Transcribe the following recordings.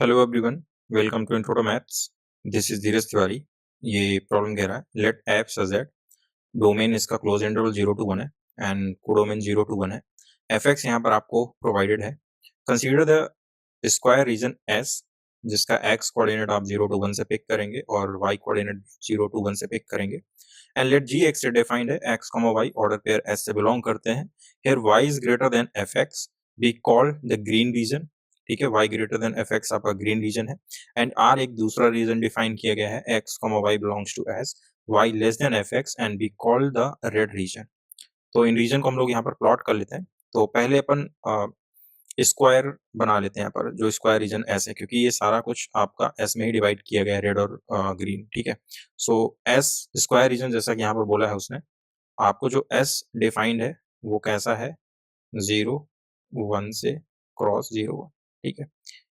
Hello everyone, welcome to intro to maths. This is Dheeraj Tiwari. ये problem कह रहा है let F such that domain इसका क्लोज इंटरवल 0 to 1 है एंड कोडोमेन 0 to 1 है। एफ एक्स यहाँ पर आपको प्रोवाइडेड है। Consider the square region s जिसका एक्स कोऑर्डिनेट आप 0 to 1 से पिक करेंगे और वाई कोऑर्डिनेट 0 to 1 से पिक करेंगे। And let G X defined है X comma Y order pair S से बिलोंग करते हैं। Here Y is greater than F X be called the green region. ठीक है, y greater than F X आपका green region है and r एक दूसरा रीजन डिफाइन किया गया है x comma y belongs to s y less than F X and be called the red region. तो इन रीजन को हम लोग यहाँ पर प्लॉट कर लेते हैं। तो पहले अपन स्क्वायर बना लेते हैं यहाँ पर, जो स्क्वायर रीजन एस है, क्योंकि ये सारा कुछ आपका एस में ही डिवाइड किया गया है, रेड और ग्रीन। ठीक है, सो एस स्क्वायर रीजन जैसा कि यहाँ पर बोला है उसने, आपको जो एस डिफाइंड है वो कैसा है, 0 1 से क्रॉस 0 1। ठीक है,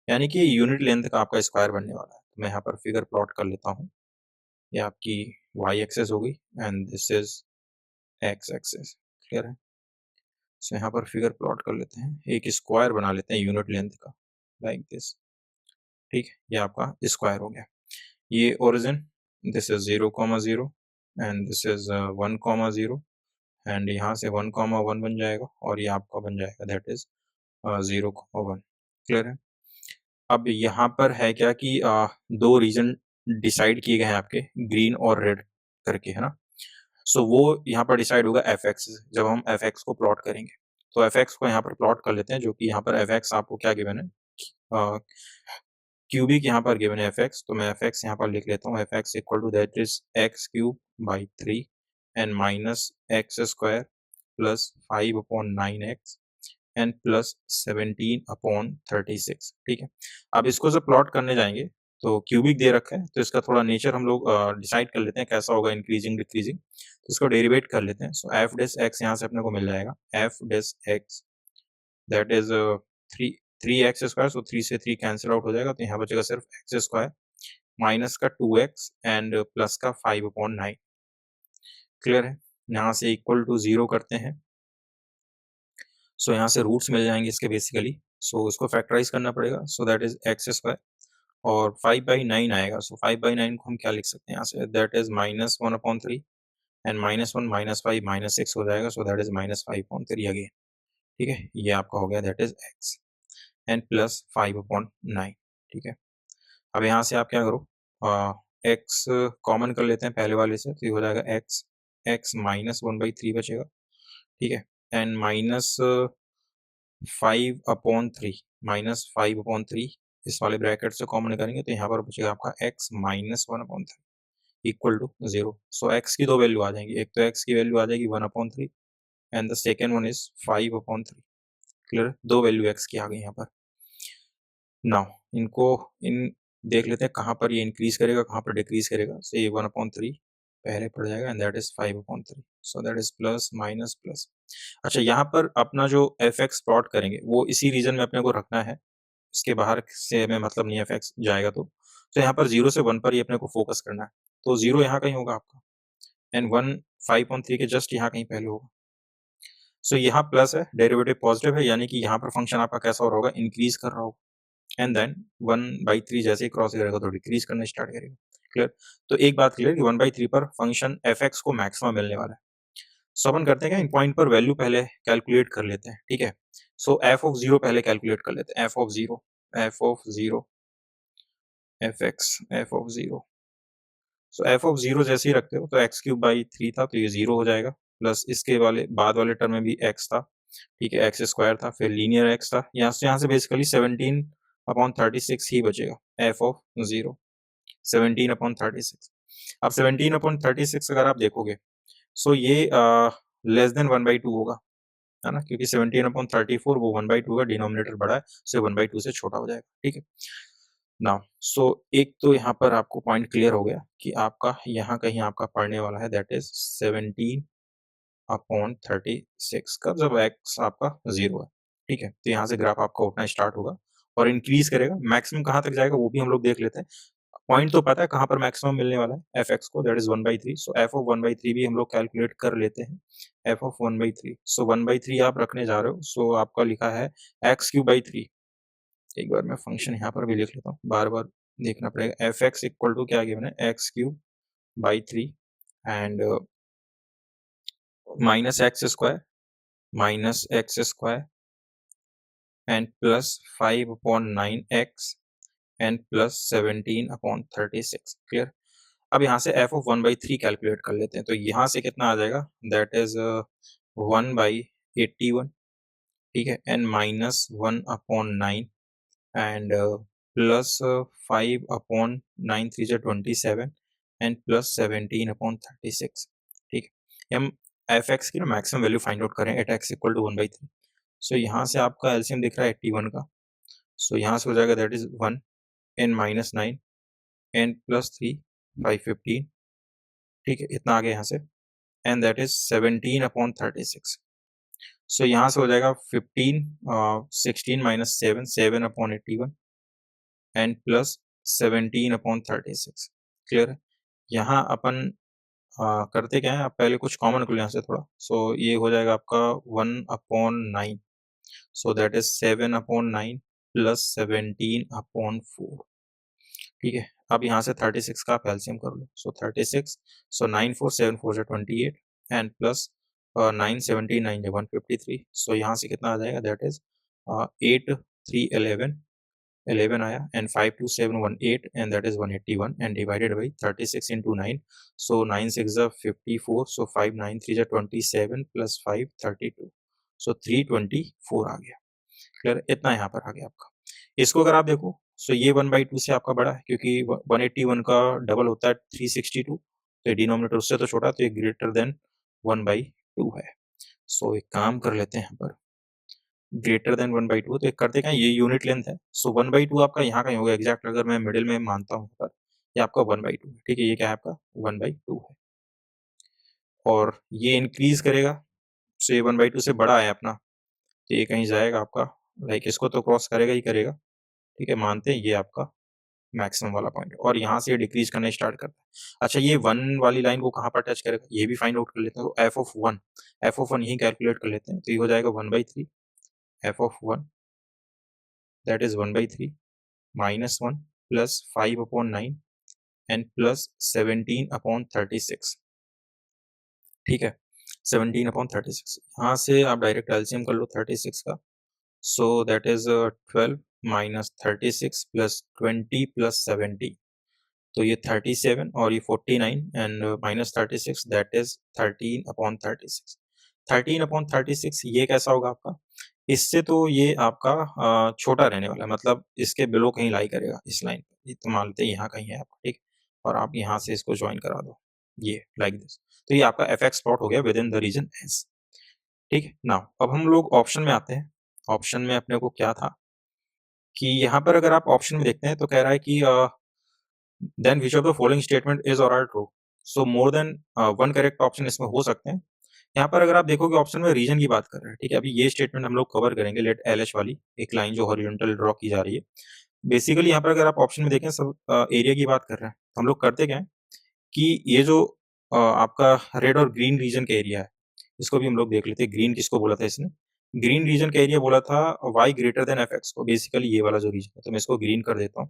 यानी कि यूनिट लेंथ का आपका स्क्वायर बनने वाला है। तो मैं यहाँ पर फिगर प्लॉट कर लेता हूँ। ये आपकी y एक्सेस होगी and this is x axis. Clear है? सो यहाँ पर फिगर प्लॉट कर लेते हैं, एक स्क्वायर बना लेते हैं यूनिट लेंथ का, लाइक दिस। ठीक है, ये आपका स्क्वायर हो गया। ये origin, this is 0 0 and this is 1 0 and यहाँ से 1 1 बन जाएगा और ये आपका बन जाएगा दैट इज 0 1। क्लियर है? अब यहाँ पर है क्या कि दो रीजन डिसाइड किए गए हैं आपके, ग्रीन और रेड करके, है ना। सो वो यहाँ पर डिसाइड होगा एफ एक्स से, जब हम एफ एक्स को प्लॉट करेंगे। तो एफ एक्स को यहाँ पर प्लॉट कर लेते हैं, जो कि यहाँ पर एफ एक्स आपको क्या गिवन है, क्यूबिक यहाँ पर गिवन है एफ एक्स। तो मैं एफ एक्स यहाँ पर लिख लेता हूँ, f x equal to that is x cube by 3 and minus x square plus 5/9x and plus 17/36। ठीक है, अब इसको जब प्लॉट करने जाएंगे तो क्यूबिक दे रखा है, तो इसका थोड़ा नेचर हम लोग डिसाइड कर लेते हैं कैसा होगा, इंक्रीजिंग डिक्रीजिंग। तो इसको डेरिवेट कर लेते हैं। सो एफ डेस एक्स यहाँ से अपने को मिल जाएगा, F dash X that is 3x square. So 3 से 3 कैंसिल आउट हो जाएगा, तो यहाँ बचेगा सिर्फ एक्स स्क्वायर माइनस का 2x एंड प्लस का 5/9। क्लियर है? यहाँ से इक्वल टू 0 करते हैं। सो यहाँ से रूट्स मिल जाएंगे इसके बेसिकली। सो इसको फैक्टराइज करना पड़ेगा। सो दैट इज एक्स स्क्वायर और 5/9 आएगा। सो 5/9 को हम क्या लिख सकते हैं यहाँ से, दैट इज -1/3 एंड -1 -5 -6 हो जाएगा। सो दैट इज -5/3 अगेन। ठीक है, ये आपका हो गया that is x and plus 5/9। ठीक है, अब यहाँ से आप क्या करो, एक्स कॉमन कर लेते हैं पहले वाले से, तो ये हो जाएगा एक्स, एक्स -1/3 बचेगा। ठीक है, एंड -5/3 इस वाले ब्रैकेट से कॉमन करेंगे, तो यहाँ पर बचेगा आपका x -1/3 equal to 0। So x की दो वैल्यू आ जाएंगी, एक तो x की वैल्यू आ जाएगी 1/3 and the second one is 5/3। Clear? दो वैल्यू x की आ गई यहाँ पर। नाउ इनको इन देख लेते हैं कहाँ पर ये इंक्रीज करेगा, कहाँ पर डिक्रीज करेगा। सो ये 1/3 पहले पड़ जाएगा and that is 5/3। So that is plus minus plus. अच्छा, यहाँ पर अपना जो एफ एक्स प्लॉट करेंगे वो इसी रीजन में अपने को रखना है, इसके बाहर से हमें मतलब नहीं, एफ एक्स जाएगा तो यहाँ पर 0 से 1 पर ही अपने को फोकस करना है। तो 0 यहाँ कहीं होगा आपका एंड 1 5/3 के जस्ट यहाँ कहीं पहले होगा। सो यहाँ प्लस है, डेरिवेटिव पॉजिटिव है, यानी कि यहाँ पर फंक्शन आपका कैसा हो रहा होगा, इंक्रीज कर रहा होगा। एंड देन 1/3 जैसे ही क्रॉस करेगा तो डिक्रीज करना स्टार्ट करेगा। क्लियर? तो एक बात क्लियर कि 1/3 पर फंक्शन एफ एक्स को मैक्सिमम मिलने वाला है। सो अपन करते हैं क्या, इन पॉइंट पर वैल्यू पहले कैलकुलेट कर लेते हैं। ठीक है, सो एफ ऑफ 0 पहले कैलकुलेट कर लेते हैं। F of 0 F x F of 0। So F of 0 जैसे ही रखते हो तो x³/3 था, तो ये 0 हो जाएगा, प्लस इसके वाले बाद वाले टर्म में भी x था। ठीक है, एक्स स्क्वायर था, फिर लीनियर x था, यहाँ से बेसिकली 17/36 ही बचेगा। F of 0 17/36। अब 17/36 अगर आप देखोगे, सो ये लेस देन 1/2 होगा, है ना, क्योंकि 17/34 वो 1/2 का डिनोमिनेटर बड़ा है, सो 1/2 से छोटा हो जाएगा। ठीक है, नाउ सो एक तो यहाँ पर आपको पॉइंट क्लियर हो गया कि आपका यहाँ कहीं आपका पढ़ने वाला है दैट इज 17/36 का, जब x आपका 0 है। ठीक है, तो यहाँ से ग्राफ आपका उठना स्टार्ट होगा और इंक्रीज करेगा। मैक्सिमम कहाँ तक जाएगा वो भी हम लोग देख लेते हैं। पॉइंट तो पता है कहाँ पर मैक्सिमम मिलने वाला है एफ एक्स को, that is 1/3। So F of 1/3 भी हम लोग कैलकुलेट कर लेते हैं। एफ ऑफ 1/3, सो 1/3 आप रखने जा रहे हो, सो आपका लिखा है x³/3 एक बार मैं फंक्शन यहाँ पर भी लिख लेता हूँ, बार बार देखना पड़ेगा। एफ एक्स इक्वल टू क्या गिवन है, x cube by 3 and minus x square and plus 5/9x and plus 17/36। Clear. अब यहाँ से एफ ऑफ 1/3 कैलकुलेट कर लेते हैं, तो यहाँ से कितना आ जाएगा, दैट इज 1/81, ठीक है, एंड माइनस 1/9 एंड प्लस 5/9 3 जो 27 एंड प्लस 17/36। ठीक है, हम एफ एक्स की ना मैक्सिमम वैल्यू फाइंड आउट करें एट एक्स इक्वल टू 1/3। सो यहाँ से आपका एलसीएम दिख रहा है 81 का, सो यहाँ से हो जाएगा that is 1 and minus 9 and plus 3 515, ठीक है, इतना आ गया यहाँ से, एंड दैट इज 17/36। सो यहाँ से हो जाएगा 16 माइनस 7/81 एंड प्लस 17/36। क्लियर है। यहाँ अपन करते क्या है, आप पहले कुछ कॉमन कर लो यहाँ से थोड़ा, सो ये हो जाएगा आपका 1/9, सो दैट इज 7/9 प्लस 17/4, ठीक है। अब यहाँ से 36 का आप एलसीएम कर लो, सो 36, सो 9 4 7 4 जो 28 एंड प्लस 9 17 9 जो 153, सो यहाँ से कितना आ जाएगा, दैट इज 8 3 11 आया and 5 2 7 1 8 and that is 181 and divided by 36 into 9, so 9 6 are 54, so 5 9 3 are 27 plus 5 32, सो 324 आ गया। क्लियर, इतना यहाँ पर आ गया आपका। इसको अगर आप देखो, सो ये 1/2 से आपका बड़ा है, क्योंकि 181 का डबल होता है 362, तो डिनोमिनेटर उससे तो छोटा, तो ये ग्रेटर देन 1/2 है। सो एक काम कर लेते हैं यहाँ पर, ग्रेटर देन 1/2, तो एक करते क्या, ये यूनिट लेंथ है, सो 1/2 आपका यहाँ कहीं होगा एग्जैक्ट, अगर मैं मिडिल में मानता हूँ पर ये आपका 1/2 है, ठीक है, ये क्या है आपका 1/2 है, और ये इंक्रीज करेगा, सो ये 1/2 से बड़ा है अपना, तो ये कहीं जाएगा आपका, लाइक इसको तो क्रॉस करेगा ही करेगा, ठीक है, मानते हैं ये आपका मैक्सिमम वाला पॉइंट, और यहाँ से डिक्रीज करना स्टार्ट करता है। अच्छा, ये 1 वाली लाइन को कहाँ पर टच करेगा, ये भी फाइंड आउट कर लेते हैं, तो एफ ऑफ 1 यही कैलकुलेट कर लेते हैं, तो ये हो जाएगा 1/3 F of 1 that is 1/3 minus 1 plus 5/9 and plus 17/36, ठीक है, 17/36। यहाँ से आप डायरेक्ट एलसीएम कर लो 36 का, सो that is 12 minus 36 plus 20 plus 70, तो ये 37 और ये 49 एंड माइनस 36 दैट इज 13/36। 13/36 ये कैसा होगा आपका, इससे तो ये आपका छोटा रहने वाला है, मतलब इसके बिलो कहीं लाई करेगा इस लाइन पर, ये तो मानते हैं यहाँ कहीं है आपका, ठीक, और आप यहाँ से इसको ज्वाइन करा दो, ये लाइक दिस, तो ये आपका एफ एक्स प्लॉट हो गया within the region s. ठीक है, नाउ अब हम लोग ऑप्शन में आते हैं। ऑप्शन में अपने को क्या था कि यहाँ पर अगर आप ऑप्शन में देखते हैं तो कह रहा है कि then which of the following statement is or are true, so more than one correct option इसमें हो सकते हैं। यहाँ पर अगर आप देखोगे ऑप्शन में रीजन की बात कर रहे हैं, ठीक है, अभी ये स्टेटमेंट हम लोग कवर करेंगे, लेट एल एच वाली एक लाइन जो हॉरिजॉन्टल ड्रॉ की जा रही है। बेसिकली यहाँ पर अगर आप ऑप्शन में देखें सब एरिया की बात कर रहे हैं, तो हम लोग करते क्या है कि ये जो आपका रेड और ग्रीन रीजन का एरिया है, इसको भी हम लोग देख लेते हैं। ग्रीन किसको बोला था इसने, ग्रीन रीजन का एरिया बोला था y greater than F x को, बेसिकली ये वाला जो रीजन है, तो मैं इसको ग्रीन कर देता हूँ,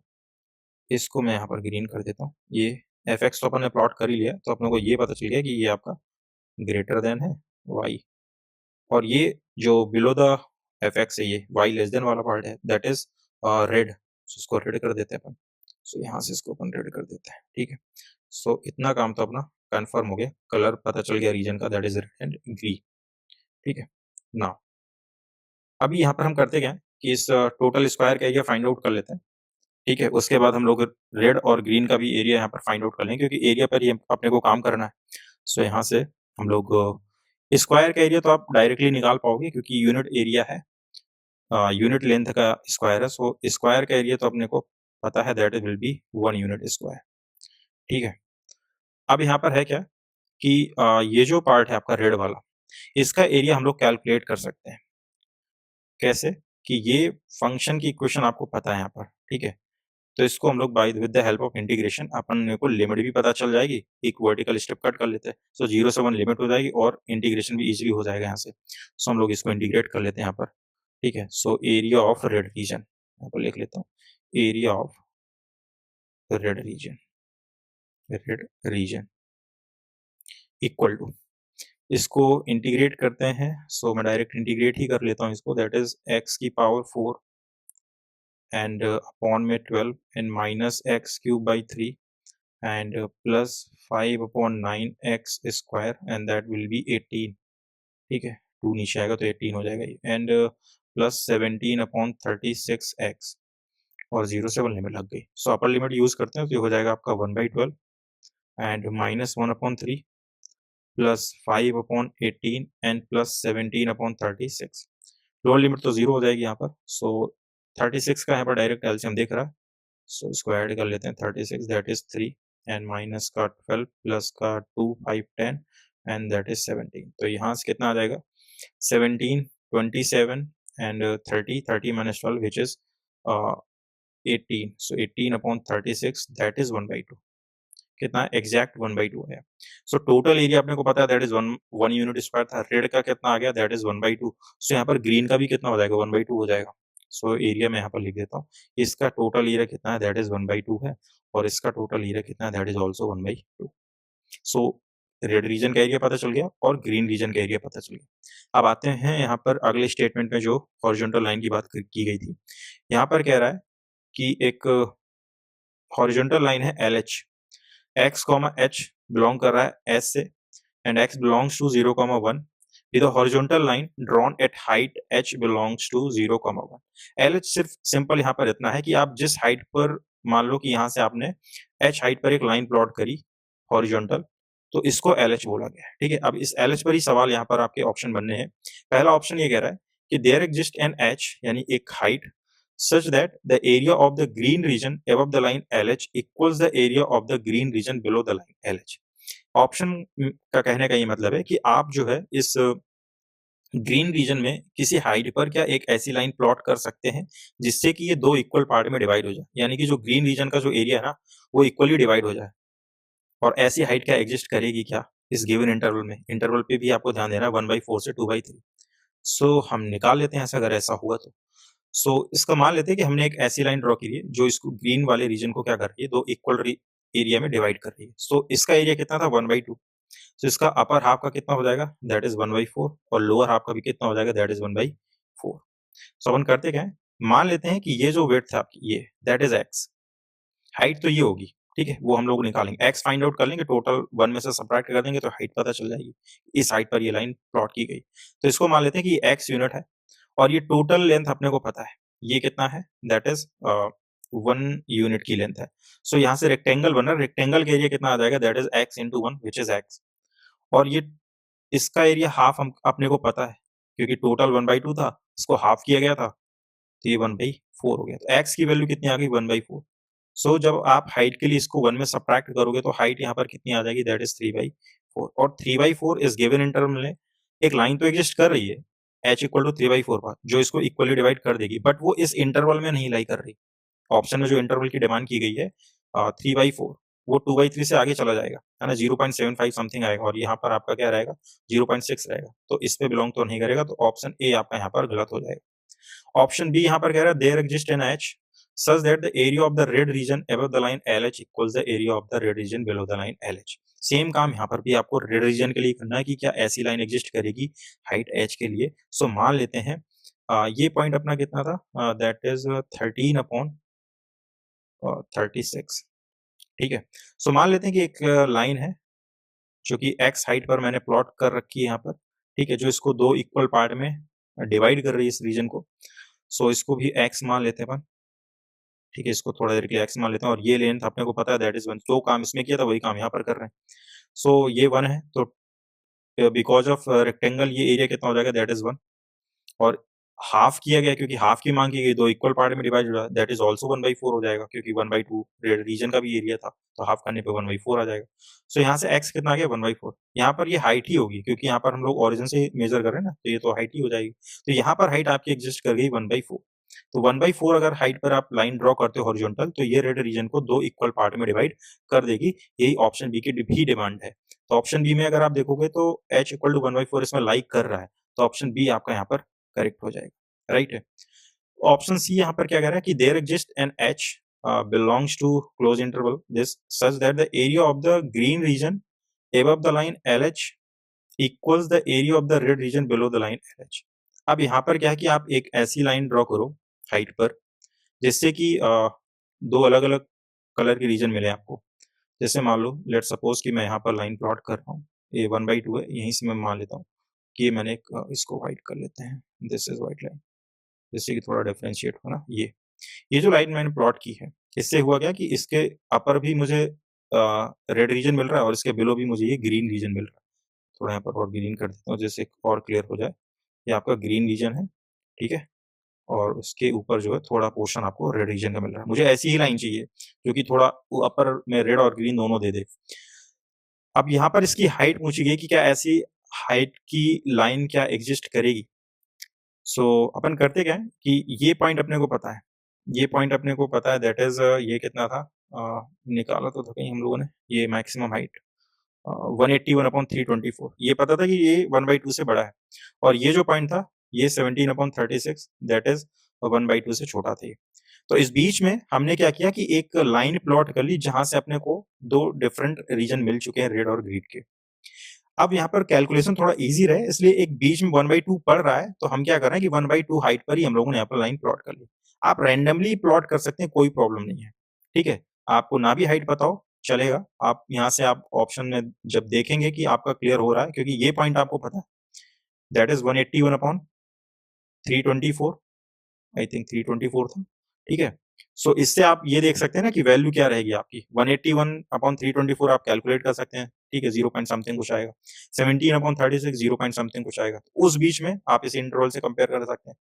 इसको मैं यहाँ पर ग्रीन कर देता हूँ। ये एफ एक्स तो अपन ने प्लॉट कर ही लिया, तो अपने को ये पता चल गया कि ये आपका ग्रेटर देन है y, और ये जो बिलो द एफ एक्स है ये y लेस देन वाला पार्ट है, दैट इज रेड, इसको रेड कर देते हैं अपन, सो यहाँ से इसको अपन रेड कर देते हैं, ठीक है। सो इतना काम तो अपना कंफर्म हो गया, कलर पता चल गया रीजन का, that is red and green, ठीक है। नाउ अभी यहाँ पर हम करते क्या है कि इस टोटल स्क्वायर का एरिया फाइंड आउट कर लेते हैं, ठीक है, उसके बाद हम लोग रेड और ग्रीन का भी एरिया यहाँ पर फाइंड आउट कर लेंगे, क्योंकि एरिया पर ही अपने को काम करना है। सो यहाँ से हम लोग स्क्वायर का एरिया तो आप डायरेक्टली निकाल पाओगे, क्योंकि यूनिट एरिया है, यूनिट लेंथ का स्क्वायर है, सो स्क्वायर का एरिया तो अपने को पता है, that will be 1 unit square, ठीक है। अब यहाँ पर है क्या कि ये जो पार्ट है आपका रेड वाला, इसका एरिया हम लोग कैलकुलेट कर सकते हैं। कैसे कि ये फंक्शन की इक्वेशन आपको पता है यहाँ पर, ठीक है, तो इसको हम लोग by with the help of integration अपन को लिमिट भी पता चल जाएगी, एक वर्टिकल स्टेप कट कर लेते हैं, सो 0 से 1 लिमिट हो जाएगी और इंटीग्रेशन भी इजीली हो जाएगा यहाँ से। सो हम लोग इसको इंटीग्रेट कर लेते हैं यहाँ पर, ठीक है। So area of red region, यहाँ पर लिख लेता हूँ area of red region equal to, इसको इंटीग्रेट करते हैं, सो मैं डायरेक्ट इंटीग्रेट ही कर लेता हूँ इसको, दैट इज x की पावर 4 एंड अपॉन में 12 and minus x cube by 3 and plus 5 upon 9x square and that will be 18, ठीक है, 2 नीचे आएगा तो 18 हो जाएगा ये, एंड प्लस 17 अपॉन 36x और 0 से 1 लिमिट लग गई, सो अपर लिमिट यूज करते हैं तो ये हो जाएगा आपका 1/12 and minus 1/3 plus 5 upon 18 and plus 17 upon 36, lower limit तो 0 हो जाएगी यहाँ पर, सो 36 का यहाँ पर डायरेक्ट एलसीएम देख रहा है, सो इसको ऐड कर लेते हैं, 36 दैट इज 3 एंड माइनस का 12 प्लस का 2 5 10 एंड दैट इज 17, तो यहाँ से कितना आ जाएगा 17 27 and 30 minus 12 which is 18, so 18 upon 36 that is 1/2, कितना एग्जैक्ट 1/2 है। सो टोटल एरिया अपने को पता है दैट इज 1 यूनिट स्क्वायर था, रेड का कितना आ गया दैट इज 1/2, सो यहाँ पर ग्रीन का भी कितना हो जाएगा 1/2 हो जाएगा, सो एरिया मैं यहाँ पर लिख देता हूँ, इसका टोटल एरिया कितना है दैट इज 1/2 है और इसका टोटल एरिया कितना है that is also 1/2, so red region का एरिया पता चल गया और ग्रीन रीजन का एरिया पता चल गया। अब आते हैं यहाँ पर अगले स्टेटमेंट में जो हॉरिजॉन्टल लाइन की बात की गई थी, यहाँ पर कह रहा है कि एक हॉरिजॉन्टल लाइन है LH, x, h बिलोंग कर रहा है S से and x belongs to 0, 1 with a horizontal line drawn at height h belongs to 0, 1। LH सिर्फ सिंपल यहाँ पर इतना है कि आप जिस हाइट पर, मान लो कि यहाँ से आपने h हाइट पर एक लाइन प्लॉट करी हॉरिजॉन्टल, तो इसको LH बोला गया है, ठीक है। अब इस LH पर ही सवाल यहाँ पर आपके ऑप्शन बनने हैं। पहला ऑप्शन ये कह रहा है कि देयर एग्जिस्ट एन h यानी एक height such that the area of the green region above the line LH equals the area of the green region below the line LH। Option का कहने का ये मतलब है कि आप जो है इस ग्रीन रीजन में किसी हाइट पर क्या एक ऐसी लाइन प्लॉट कर सकते हैं जिससे कि ये दो इक्वल पार्ट में डिवाइड हो जाए, यानी कि जो ग्रीन रीजन का जो एरिया है ना वो इक्वली डिवाइड हो जाए, और ऐसी हाइट क्या एग्जिस्ट करेगी क्या इस गिवन इंटरवल में। इंटरवल पे भी आपको ध्यान देना है 1/4 से 2/3, सो हम निकाल लेते हैं ऐसा, अगर ऐसा हुआ तो। सो इसका मान लेते हैं कि हमने एक ऐसी लाइन ड्रॉ की है जो इसको ग्रीन वाले रीजन को क्या कर रही है, दो इक्वल एरिया में डिवाइड कर रही है। सो इसका एरिया कितना था 1/2, सो इसका अपर हाफ का कितना हो जाएगा दैट इज 1/4 और लोअर हाफ का भी कितना हो जाएगा दैट इज 1/4। सो अपन करते क्या है, मान लेते हैं कि ये जो वेट था आपकी ये दैट इज x, हाइट तो ये होगी, ठीक है, वो हम लोग निकालेंगे, x फाइंड आउट कर लेंगे, टोटल 1 में से सब्ट्रैक्ट कर देंगे तो हाइट पता चल जाएगी, इस हाइट पर ये लाइन प्लॉट की गई। तो इसको मान लेते हैं कि x यूनिट है और ये टोटल लेंथ अपने को पता है ये कितना है दैट इज 1 यूनिट की लेंथ है। सो यहाँ से रेक्टेंगल बन रहा है, रेक्टेंगल का एरिया कितना आ जाएगा that is x into 1 which is x, और ये इसका एरिया हाफ हम अपने को पता है क्योंकि टोटल 1/2 था, इसको हाफ किया गया था तो ये 1/4 हो गया, तो x की वैल्यू कितनी आ गई 1/4। सो जब आप हाइट के लिए इसको 1 में सब्ट्रैक्ट करोगे तो हाइट यहाँ पर कितनी आ जाएगी दैट इज 3/4, और 3/4 इस गिवन इंटरवल में एक लाइन तो एग्जिस्ट कर रही है h इक्वल टू 3/4 पर जो इसको इक्वली डिवाइड कर देगी, बट वो इस इंटरवल में नहीं लाई कर रही। ऑप्शन में जो इंटरवल की डिमांड की गई है 3/4, वो 2/3 से आगे चला जाएगा है ना, 0.75 समथिंग आएगा और यहाँ पर आपका क्या रहेगा 0.6 रहेगा, तो इस पे बिलोंग तो नहीं करेगा, तो ऑप्शन ए आपका यहाँ पर गलत हो जाएगा। ऑप्शन बी यहाँ पर कह रहा है there exist an h such that the area of the red region above the line LH equals the area of the red region below the line LH। Same काम यहाँ पर भी आपको रेड रीजन के लिए करना है कि क्या ऐसी लाइन एग्जिस्ट करेगी हाइट h के लिए। सो मान लेते हैं ये पॉइंट अपना कितना था दैट इज 13 अपॉन 36, ठीक है। सो मान लेते हैं कि एक लाइन है जो कि x हाइट पर मैंने प्लॉट कर रखी है यहाँ पर, ठीक है, जो इसको दो इक्वल पार्ट में डिवाइड कर रही है इस रीजन को। सो इसको भी x मान लेते हैं अपन, ठीक है, इसको थोड़ा देर के लिए x मान लेते हैं और ये लेंथ अपने को पता है दैट इज 1, जो काम इसमें किया था वही काम यहाँ पर कर रहे हैं। सो ये 1 है तो बिकॉज ऑफ रेक्टेंगल ये एरिया कितना हो जाएगा दैट इज 1, और हाफ किया गया क्योंकि हाफ की मांग की गई, दो इक्वल पार्ट में डिवाइड हुआ दैट इज आल्सो 1/4 हो जाएगा क्योंकि 1/2 रीजन का भी एरिया था तो हाफ करने पे 1/4 आ जाएगा। सो यहाँ से x कितना आ गया 1/4, यहाँ पर ये हाइट ही होगी क्योंकि यहाँ पर हम लोग ओरिजिन से मेजर कर रहे हैं ना, तो ये तो हाइट ही हो जाएगी, तो यहाँ पर हाइट आपकी एग्जिस्ट कर गई 1/4। तो 1/4 अगर हाइट पर आप लाइन ड्रॉ करते हो हॉरिजॉन्टल तो ये रेड रीजन को दो इक्वल पार्ट में डिवाइड कर देगी, यही ऑप्शन बी की भी डिमांड है। तो ऑप्शन बी में अगर आप देखोगे तो h इक्वल टू 1/4 इसमें लाइक कर रहा है, तो ऑप्शन बी आपका यहाँ पर करेक्ट हो जाएगा, राइट है। ऑप्शन सी यहाँ पर क्या कह रहा है कि there exist an h belongs to close interval this such that the area of the green region above the line LH equals the area of the red region below the line LH। अब यहाँ पर क्या है कि आप एक ऐसी line draw करो हाइट पर जिससे कि दो अलग अलग कलर के रीजन मिले आपको। जैसे मान लो लेट सपोज कि मैं यहाँ पर लाइन प्लॉट कर रहा हूँ, ये 1/2 है, यहीं से मैं मान लेता हूँ कि मैंने इसको व्हाइट कर लेते हैं, दिस इज व्हाइट लाइन, जिससे कि थोड़ा डिफरेंशिएट हो ना। ये जो लाइन मैंने प्लॉट की है, इससे हुआ क्या कि इसके अपर भी मुझे रेड रीजन मिल रहा है और इसके बिलो भी मुझे ये ग्रीन रीजन मिल रहा है। थोड़ा यहाँ पर और ग्रीन कर देता हूँ जिससे और क्लियर हो जाए। ये आपका ग्रीन रीजन है, ठीक है, और उसके ऊपर जो है थोड़ा पोर्शन आपको रेड रीजन का मिल रहा है। मुझे ऐसी ही लाइन चाहिए जो कि थोड़ा अपर में रेड और ग्रीन दोनों दे दे। अब यहाँ पर इसकी हाइट पूछी गई कि क्या ऐसी हाइट की लाइन क्या एग्जिस्ट करेगी। सो अपन करते क्या है कि ये पॉइंट अपने को पता है, ये पॉइंट अपने को पता है, दैट इज ये कितना था, निकाला तो था कहीं हम लोगों ने, ये मैक्सिमम हाइट 181/324, ये पता था कि ये 1/2 से बड़ा है, और ये जो पॉइंट था ये 17/36, दैट इज 1/2 से छोटा था ये। तो इस बीच में हमने क्या किया कि एक लाइन प्लॉट कर ली जहां से अपने को दो डिफरेंट रीजन मिल चुके हैं रेड और ग्रीन के। अब यहाँ पर कैलकुलेशन थोड़ा इजी रहे इसलिए एक बीच में 1/2 पड़ रहा है, तो हम क्या कर रहे हैं कि 1/2 हाइट पर ही हम लोगों ने यहाँ पर लाइन प्लॉट कर ली। आप रैंडमली प्लॉट कर सकते हैं, कोई प्रॉब्लम नहीं है, ठीक है। आपको ना भी हाइट पता हो चलेगा, आप यहाँ से आप ऑप्शन में जब देखेंगे कि आपका क्लियर हो रहा है, क्योंकि ये पॉइंट आपको पता है, दैट इज 181/324, आई थिंक 324 था, ठीक है। सो इससे आप ये देख सकते हैं ना कि वैल्यू क्या रहेगी आपकी। 181/324 आप कैलकुलेट कर सकते हैं, ठीक है, 0 पॉइंट समथिंग कुछ आएगा। 17/36 0 पॉइंट समथिंग कुछ आएगा। उस बीच में आप इस इंटरवल से कंपेयर कर सकते हैं।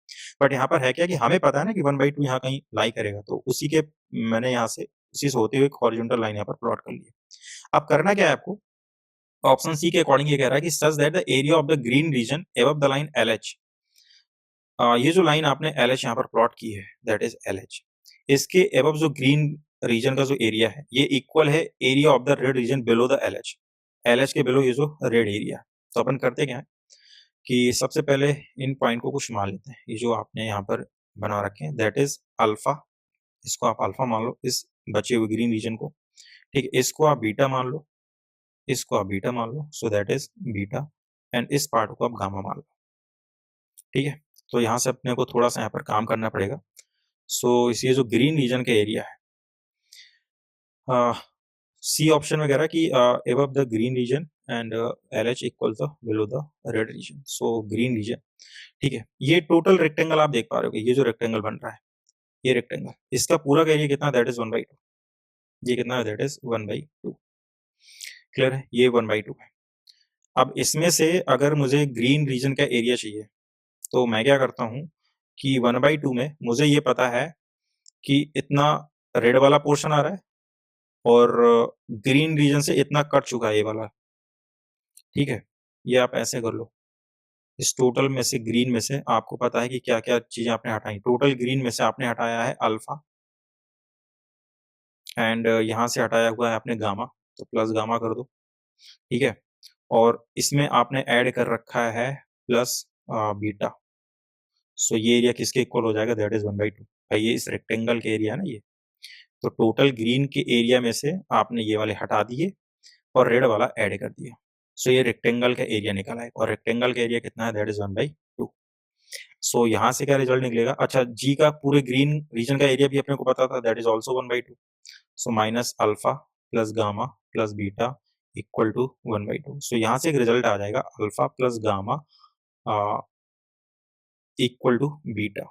बट यहाँ पर है क्या कि हमें पता है ना कि 1/2 यहाँ कहीं लाई करेगा, तो उसी के मैंने यहाँ से उसी से होते हुए एक हॉरिजॉन्टल लाइन यहाँ पर प्लॉट कर लिया। अब करना क्या है आपको, ऑप्शन सी के अकॉर्डिंग ये कह रहा है कि such that the area of the green region above the line LH, ये जो लाइन आपने LH यहाँ पर प्लॉट की है, दैट इज LH, इसके अबव जो ग्रीन रीजन का जो एरिया है ये इक्वल है area of the red reason below the LH। LH के बिलो ये जो रेड एरिया। तो अपन करते क्या है कि सबसे पहले इन पॉइंट को कुछ मान लेते हैं। ये जो आपने यहाँ पर बना रखे हैं दैट इज अल्फा, इसको आप अल्फा मान लो, इस बचे हुए ग्रीन रीजन को, ठीक है। इसको आप बीटा मान लो, इसको आप बीटा मान लो, so that is beta, and इस पार्ट को आप गामा मान लो, ठीक है। तो यहाँ से अपने को थोड़ा सा यहाँ पर काम करना पड़ेगा। सो इसी जो ग्रीन रीजन का एरिया है, सी ऑप्शन में कह रहा है कि above the green region and LH equal the below the red region. So green region, ठीक है। ये टोटल रेक्टेंगल आप देख पा रहे हो, ये जो रेक्टेंगल बन रहा है, ये रेक्टेंगल, इसका पूरा का एरिया कितना, दैट इज 1/2। ये कितना है, दैट इज 1/2। क्लियर है, ये 1/2 है। अब इसमें से अगर मुझे ग्रीन रीजन का एरिया चाहिए तो मैं क्या करता हूँ कि 1/2 में मुझे ये पता है कि इतना रेड वाला पोर्शन आ रहा है और ग्रीन रीजन से इतना कट चुका है ये वाला, ठीक है। ये आप ऐसे कर लो, इस टोटल में से ग्रीन में से आपको पता है कि क्या क्या चीजें आपने हटाई। टोटल ग्रीन में से आपने हटाया है अल्फा, एंड यहाँ से हटाया हुआ है आपने गामा, तो प्लस गामा कर दो, ठीक है। और इसमें आपने ऐड कर रखा है प्लस बीटा। सो ये एरिया किसके इक्वल हो जाएगा, दैट इज 1/2। भाई ये इस रेक्टेंगल के एरिया है ना ये, तो टोटल ग्रीन के एरिया में से आपने ये वाले हटा दिए और रेड वाला ऐड कर दिया। सो ये रेक्टेंगल का एरिया निकला है, और रेक्टेंगल का एरिया कितना है, दैट इज 1/2। सो यहाँ से क्या रिजल्ट निकलेगा, अच्छा जी का पूरे ग्रीन रीजन का एरिया भी अपने को पता था, that is also 1/2। So minus alpha plus gamma plus beta equal to 1/2। So यहाँ से एक रिजल्ट आ जाएगा, alpha plus gamma equal to beta.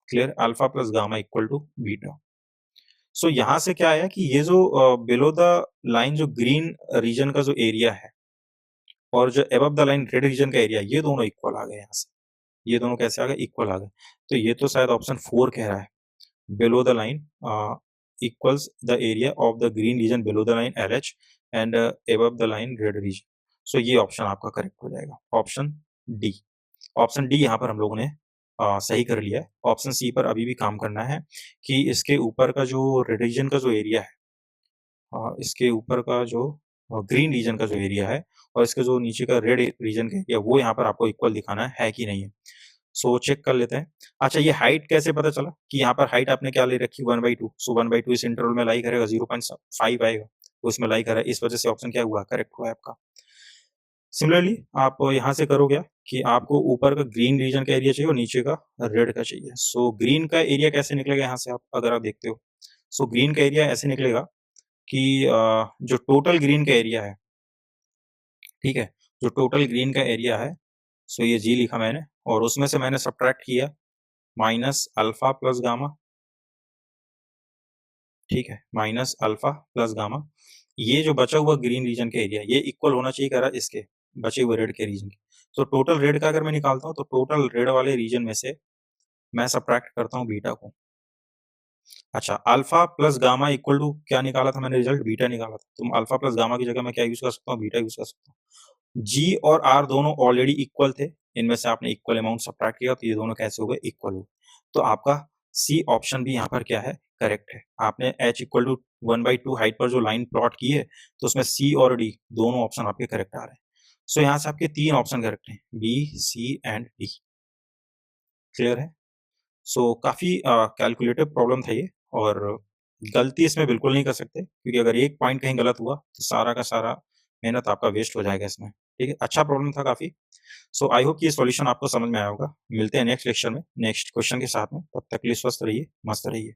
Clear, alpha plus gamma equal to beta. So यहाँ से क्या आया कि ये जो बिलो द लाइन जो ग्रीन रीजन का जो एरिया है और जो above the line red region का एरिया, ये दोनों इक्वल आ गए। यहाँ से ये दोनों कैसे आ गए, इक्वल आ गए। तो ये तो शायद ऑप्शन 4 कह रहा है, below the line equals the area of the green region below the line LH and above the line red region. So ये ऑप्शन आपका करेक्ट हो जाएगा, ऑप्शन डी। ऑप्शन डी यहाँ पर हम लोगों ने सही कर लिया है। ऑप्शन सी पर अभी भी काम करना है कि इसके ऊपर का जो रेड रीजन का जो एरिया है, इसके ऊपर का जो ग्रीन रीजन का जो एरिया है और इसके जो नीचे का रेड रीजन का एरिया, वो यहाँ पर आपको इक्वल दिखाना है कि नहीं है। सो चेक कर लेते हैं। अच्छा, ये हाइट कैसे पता चला कि यहाँ पर हाइट आपने क्या ले रखी 1/2, सो 1/2 इस इंटरवल में लाई करेगा 0.5 आएगा, तो इसमें लाई करा, इस वजह से ऑप्शन क्या हुआ, करेक्ट हुआ आपका। सिमिलरली आप यहाँ से करो क्या कि आपको ऊपर का ग्रीन रीजन का एरिया चाहिए और नीचे का रेड का चाहिए। सो ग्रीन का एरिया कैसे निकलेगा यहाँ से, आप अगर आप देखते हो, सो ग्रीन का एरिया ऐसे निकलेगा कि जो टोटल ग्रीन का एरिया है, ठीक है, जो टोटल ग्रीन का एरिया है, सो ये जी लिखा मैंने, और उसमें से मैंने सब्ट्रैक्ट किया माइनस अल्फा प्लस गामा, ठीक है, माइनस अल्फा प्लस गामा। ये जो बचा हुआ ग्रीन रीजन का एरिया, ये इक्वल होना चाहिए कह रहा है इसके बचे हुए रेड के रीजन के। तो टोटल रेड का अगर मैं निकालता हूँ तो टोटल रेड वाले रीजन में से मैं सब्ट्रैक्ट करता हूँ बीटा को। अच्छा, alpha plus gamma equal to क्या निकाला था मैंने रिजल्ट, बीटा निकाला था। तो अल्फा प्लस गामा की जगह मैं क्या यूज कर सकता हूँ, बीटा यूज कर सकता हूँ। जी और आर दोनों ऑलरेडी इक्वल थे, इनमें से आपने इक्वल अमाउंट सब्ट्रैक्ट किया तो ये दोनों कैसे हो गए, इक्वल हो। तो आपका सी ऑप्शन भी यहाँ पर क्या है, करेक्ट है। आपने h इक्वल टू 1/2 हाइट पर जो लाइन प्लॉट की है, तो उसमें सी और डी दोनों ऑप्शन आपके करेक्ट आ रहे हैं। सो यहाँ से आपके 3 ऑप्शन करेक्ट हैं, B, C and D. Clear है। सो काफी कैलकुलेटिव प्रॉब्लम था ये, और गलती इसमें बिल्कुल नहीं कर सकते, क्योंकि अगर एक पॉइंट कहीं गलत हुआ तो सारा का सारा मेहनत आपका वेस्ट हो जाएगा इसमें। ठीक है, अच्छा प्रॉब्लम था काफी। सो आई होप कि ये सॉल्यूशन आपको समझ में आया होगा। मिलते हैं नेक्स्ट लेक्चर में नेक्स्ट क्वेश्चन के साथ में, तब तक के लिए स्वस्थ रहिए, मस्त रहिए।